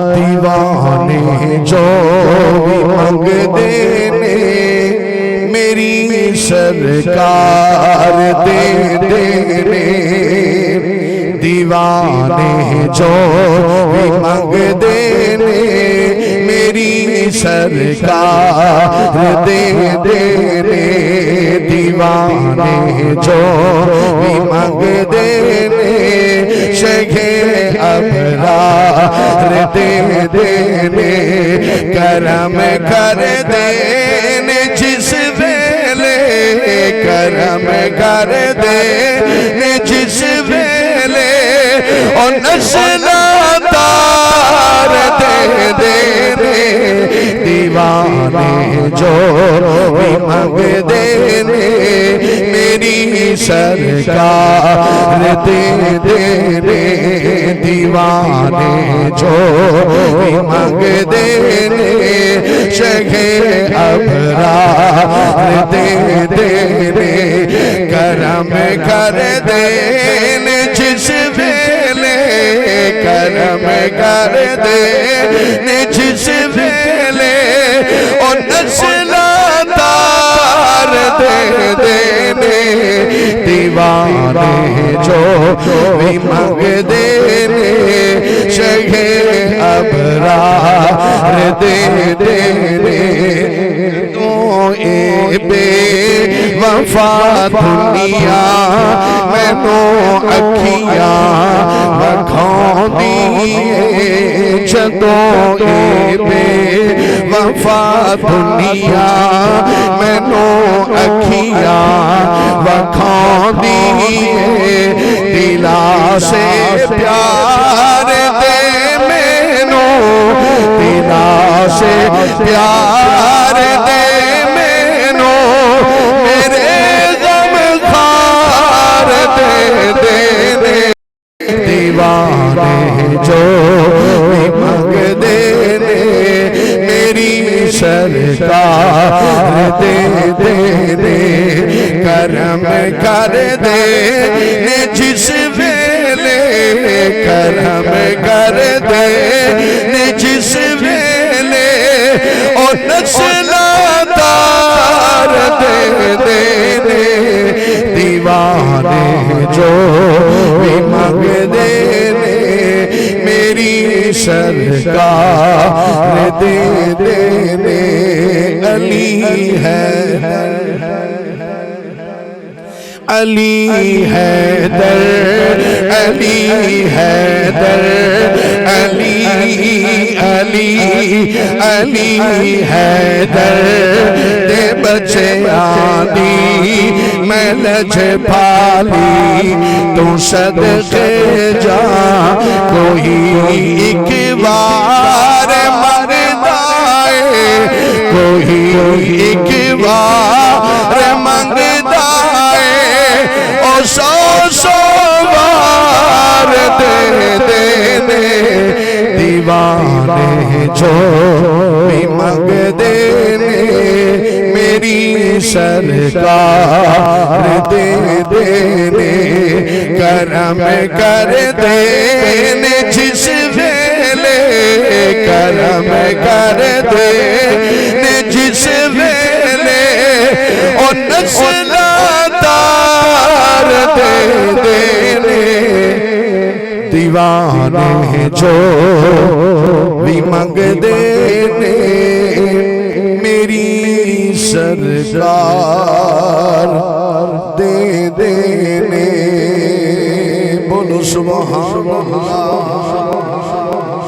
دیوانے جو بھی منگتے نے میری سرکار دے دینے دیوانے جو بھی منگتے نے میری سرکار دے دینے دیوانے جو بھی منگتے نے شیخے ابرار دے دینے کرم کر دینے جس ویلے کرم کر دینے جس ویلے اور نسلاتار دے دینے دیوانے جو بھی منگتے نے میری سرکار دے دینے دیوانے جو بھی منگتے نے شیخے ابرار دے دینے کرم کر دینے جس ویلے کرم کر دینے جس ویلے اور نسلاتار دے دینے دیوانے جو بھی منگتے نے شیخے ابرار دے دینے تو اے بے وفا دنیا میں نو اکھیاں وکھاؤں دیئے جدو اے بے وفا دنیا میں نو اکھیاں وکھاؤں دیئے دلا سے پیار دے میں نو دلا سے پیار دے میں نو میرے غم خار دے دینے دیوانے جو بھی منگتے نے میری سرکار دے دینے کرم کر دینے جس ویلے کرم کر دینے جس ویلے اور نسلاتار دے دینے دیوانے جو بھی منگتے نے میری سرکار دے دینے علی حیدر علی حیدر علی حیدر علی علی علی حیدر دے بچے آدھی میں لج پالی تو صدقے جا کوئی ایک بار مردائے کوئی ایک بار مردائے اور سو سو بار دے دینے دیوانے جو بھی منگتے نے میری سرکار دے دینے کرم کر دینے جس ویلے کرم کر دینے جس ویلے اور نسلاتار دے دینے دیوانے جو بھی منگتے نے میری سرکار دے دینے بولو سبحان اللہ